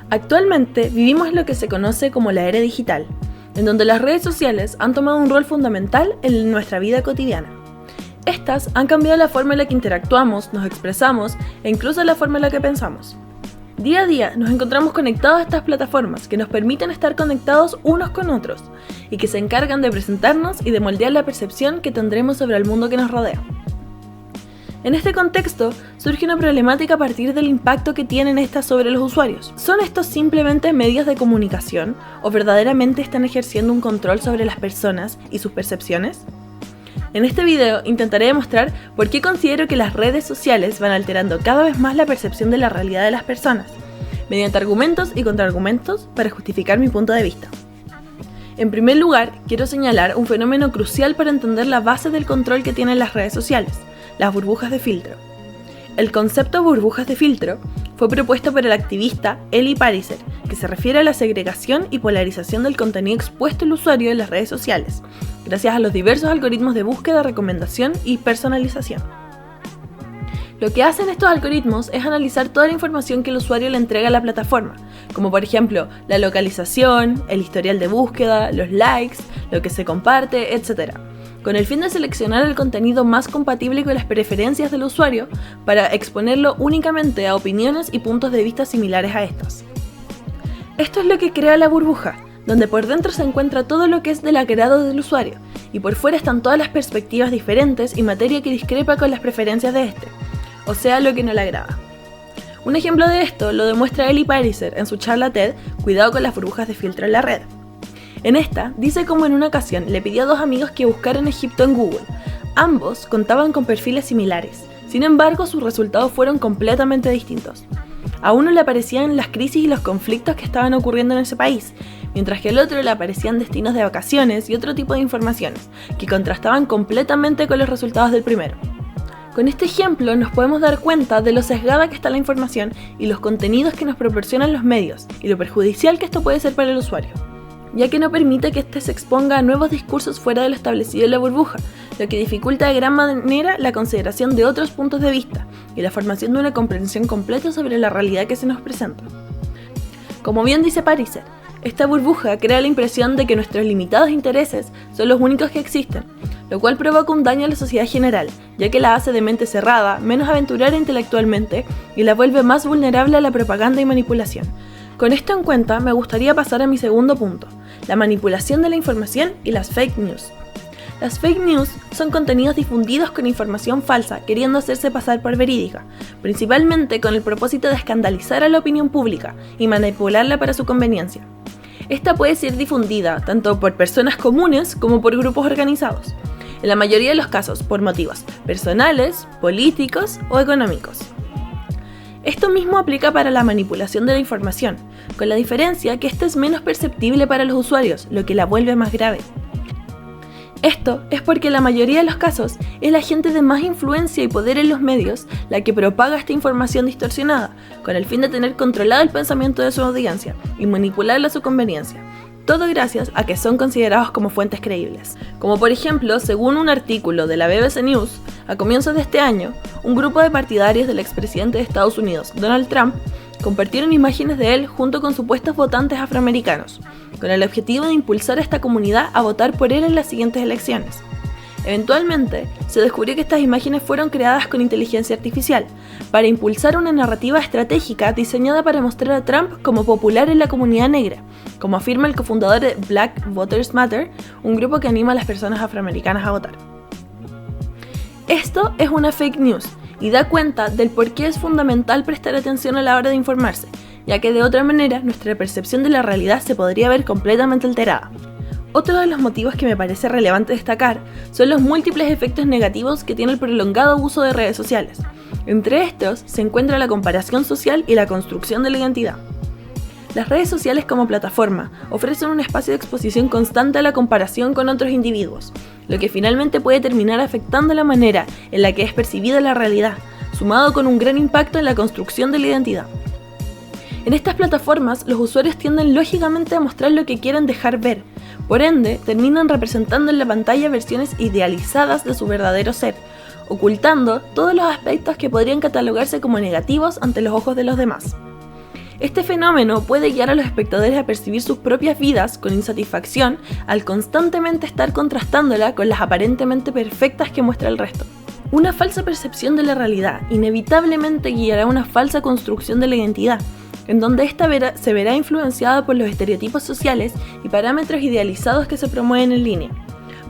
Actualmente vivimos lo que se conoce como la era digital, en donde las redes sociales han tomado un rol fundamental en nuestra vida cotidiana. Estas han cambiado la forma en la que interactuamos, nos expresamos e incluso la forma en la que pensamos. Día a día nos encontramos conectados a estas plataformas que nos permiten estar conectados unos con otros y que se encargan de presentarnos y de moldear la percepción que tendremos sobre el mundo que nos rodea. En este contexto, surge una problemática a partir del impacto que tienen estas sobre los usuarios. ¿Son estos simplemente medios de comunicación o verdaderamente están ejerciendo un control sobre las personas y sus percepciones? En este video intentaré demostrar por qué considero que las redes sociales van alterando cada vez más la percepción de la realidad de las personas, mediante argumentos y contraargumentos para justificar mi punto de vista. En primer lugar, quiero señalar un fenómeno crucial para entender la base del control que tienen las redes sociales: las burbujas de filtro. El concepto burbujas de filtro fue propuesto por el activista Eli Pariser, que se refiere a la segregación y polarización del contenido expuesto al usuario en las redes sociales, gracias a los diversos algoritmos de búsqueda, recomendación y personalización. Lo que hacen estos algoritmos es analizar toda la información que el usuario le entrega a la plataforma, como por ejemplo la localización, el historial de búsqueda, los likes, lo que se comparte, etc., con el fin de seleccionar el contenido más compatible con las preferencias del usuario para exponerlo únicamente a opiniones y puntos de vista similares a estas. Esto es lo que crea la burbuja, donde por dentro se encuentra todo lo que es del agrado del usuario, y por fuera están todas las perspectivas diferentes y materia que discrepa con las preferencias de este, o sea, lo que no le agrada. Un ejemplo de esto lo demuestra Eli Pariser en su charla TED Cuidado con las burbujas de filtro en la red. En esta, dice cómo en una ocasión le pidió a dos amigos que buscaran Egipto en Google. Ambos contaban con perfiles similares, sin embargo sus resultados fueron completamente distintos. A uno le aparecían las crisis y los conflictos que estaban ocurriendo en ese país, mientras que al otro le aparecían destinos de vacaciones y otro tipo de informaciones, que contrastaban completamente con los resultados del primero. Con este ejemplo nos podemos dar cuenta de lo sesgada que está la información y los contenidos que nos proporcionan los medios, y lo perjudicial que esto puede ser para el usuario, ya que no permite que éste se exponga a nuevos discursos fuera de lo establecido en la burbuja, lo que dificulta de gran manera la consideración de otros puntos de vista y la formación de una comprensión completa sobre la realidad que se nos presenta. Como bien dice Pariser, esta burbuja crea la impresión de que nuestros limitados intereses son los únicos que existen, lo cual provoca un daño a la sociedad general, ya que la hace de mente cerrada, menos aventurera intelectualmente y la vuelve más vulnerable a la propaganda y manipulación. Con esto en cuenta, me gustaría pasar a mi segundo punto: la manipulación de la información y las fake news. Las fake news son contenidos difundidos con información falsa, queriendo hacerse pasar por verídica, principalmente con el propósito de escandalizar a la opinión pública y manipularla para su conveniencia. Esta puede ser difundida tanto por personas comunes como por grupos organizados, en la mayoría de los casos por motivos personales, políticos o económicos. Esto mismo aplica para la manipulación de la información, con la diferencia que esta es menos perceptible para los usuarios, lo que la vuelve más grave. Esto es porque en la mayoría de los casos es la gente de más influencia y poder en los medios la que propaga esta información distorsionada, con el fin de tener controlado el pensamiento de su audiencia y manipularla a su conveniencia. Todo gracias a que son considerados como fuentes creíbles. Como por ejemplo, según un artículo de la BBC News, a comienzos de este año, un grupo de partidarios del expresidente de Estados Unidos, Donald Trump, compartieron imágenes de él junto con supuestos votantes afroamericanos, con el objetivo de impulsar a esta comunidad a votar por él en las siguientes elecciones. Eventualmente, se descubrió que estas imágenes fueron creadas con inteligencia artificial, para impulsar una narrativa estratégica diseñada para mostrar a Trump como popular en la comunidad negra, como afirma el cofundador de Black Voters Matter, un grupo que anima a las personas afroamericanas a votar. Esto es una fake news y da cuenta del por qué es fundamental prestar atención a la hora de informarse, ya que de otra manera nuestra percepción de la realidad se podría ver completamente alterada. Otro de los motivos que me parece relevante destacar son los múltiples efectos negativos que tiene el prolongado uso de redes sociales. Entre estos se encuentra la comparación social y la construcción de la identidad. Las redes sociales como plataforma ofrecen un espacio de exposición constante a la comparación con otros individuos, lo que finalmente puede terminar afectando la manera en la que es percibida la realidad, sumado con un gran impacto en la construcción de la identidad. En estas plataformas, los usuarios tienden lógicamente a mostrar lo que quieren dejar ver, por ende, terminan representando en la pantalla versiones idealizadas de su verdadero ser, ocultando todos los aspectos que podrían catalogarse como negativos ante los ojos de los demás. Este fenómeno puede guiar a los espectadores a percibir sus propias vidas con insatisfacción al constantemente estar contrastándola con las aparentemente perfectas que muestra el resto. Una falsa percepción de la realidad inevitablemente guiará a una falsa construcción de la identidad, en donde ésta se verá influenciada por los estereotipos sociales y parámetros idealizados que se promueven en línea.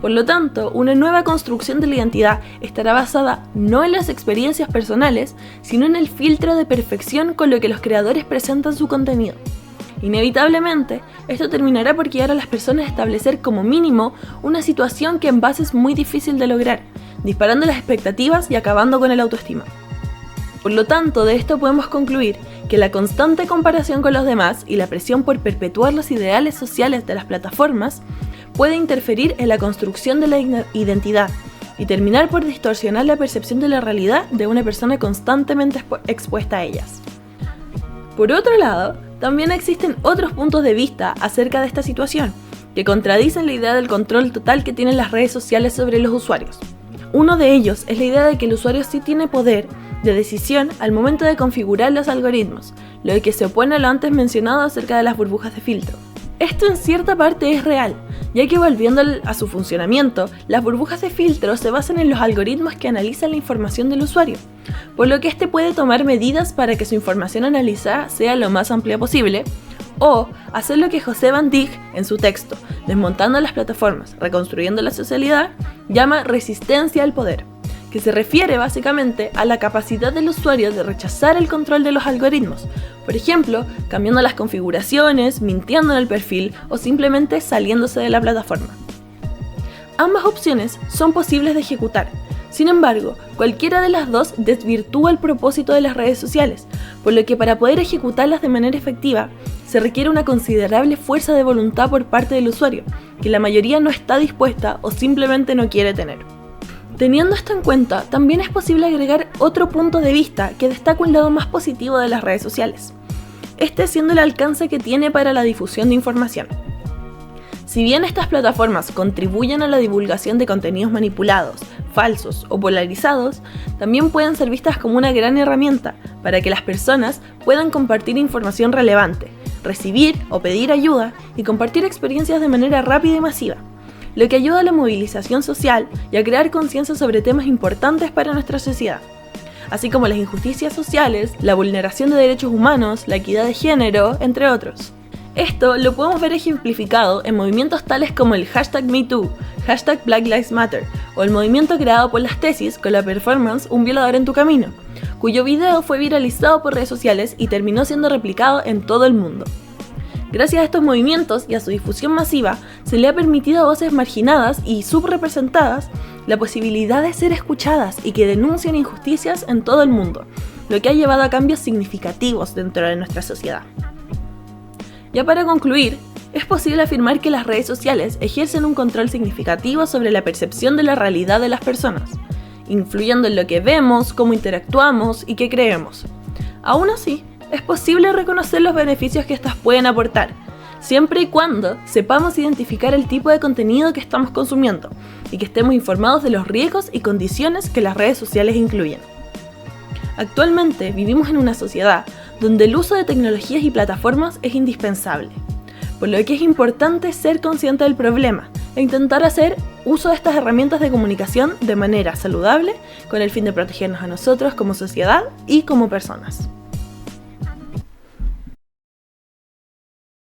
Por lo tanto, una nueva construcción de la identidad estará basada no en las experiencias personales, sino en el filtro de perfección con lo que los creadores presentan su contenido. Inevitablemente, esto terminará por guiar a las personas a establecer como mínimo una situación que en base es muy difícil de lograr, disparando las expectativas y acabando con el autoestima. Por lo tanto, de esto podemos concluir que la constante comparación con los demás y la presión por perpetuar los ideales sociales de las plataformas puede interferir en la construcción de la identidad y terminar por distorsionar la percepción de la realidad de una persona constantemente expuesta a ellas. Por otro lado, también existen otros puntos de vista acerca de esta situación, que contradicen la idea del control total que tienen las redes sociales sobre los usuarios. Uno de ellos es la idea de que el usuario sí tiene poder de decisión al momento de configurar los algoritmos, lo que se opone a lo antes mencionado acerca de las burbujas de filtro. Esto en cierta parte es real, ya que volviendo a su funcionamiento, las burbujas de filtro se basan en los algoritmos que analizan la información del usuario, por lo que éste puede tomar medidas para que su información analizada sea lo más amplia posible, o hacer lo que José Van Dijk, en su texto Desmontando las plataformas, reconstruyendo la socialidad, llama resistencia al poder, que se refiere básicamente a la capacidad del usuario de rechazar el control de los algoritmos, por ejemplo, cambiando las configuraciones, mintiendo en el perfil o simplemente saliéndose de la plataforma. Ambas opciones son posibles de ejecutar. Sin embargo, cualquiera de las dos desvirtúa el propósito de las redes sociales, por lo que para poder ejecutarlas de manera efectiva, se requiere una considerable fuerza de voluntad por parte del usuario, que la mayoría no está dispuesta o simplemente no quiere tener. Teniendo esto en cuenta, también es posible agregar otro punto de vista que destaca un lado más positivo de las redes sociales, este siendo el alcance que tiene para la difusión de información. Si bien estas plataformas contribuyen a la divulgación de contenidos manipulados, falsos o polarizados, también pueden ser vistas como una gran herramienta para que las personas puedan compartir información relevante, recibir o pedir ayuda y compartir experiencias de manera rápida y masiva, lo que ayuda a la movilización social y a crear conciencia sobre temas importantes para nuestra sociedad, así como las injusticias sociales, la vulneración de derechos humanos, la equidad de género, entre otros. Esto lo podemos ver ejemplificado en movimientos tales como el #MeToo, #BlackLivesMatter o el movimiento creado por las tesis con la performance Un violador en tu camino, cuyo video fue viralizado por redes sociales y terminó siendo replicado en todo el mundo. Gracias a estos movimientos y a su difusión masiva, se le ha permitido a voces marginadas y subrepresentadas la posibilidad de ser escuchadas y que denuncien injusticias en todo el mundo, lo que ha llevado a cambios significativos dentro de nuestra sociedad. Ya para concluir, es posible afirmar que las redes sociales ejercen un control significativo sobre la percepción de la realidad de las personas, influyendo en lo que vemos, cómo interactuamos y qué creemos. Aún así, es posible reconocer los beneficios que estas pueden aportar, siempre y cuando sepamos identificar el tipo de contenido que estamos consumiendo y que estemos informados de los riesgos y condiciones que las redes sociales incluyen. Actualmente vivimos en una sociedad donde el uso de tecnologías y plataformas es indispensable, por lo que es importante ser consciente del problema e intentar hacer uso de estas herramientas de comunicación de manera saludable con el fin de protegernos a nosotros como sociedad y como personas.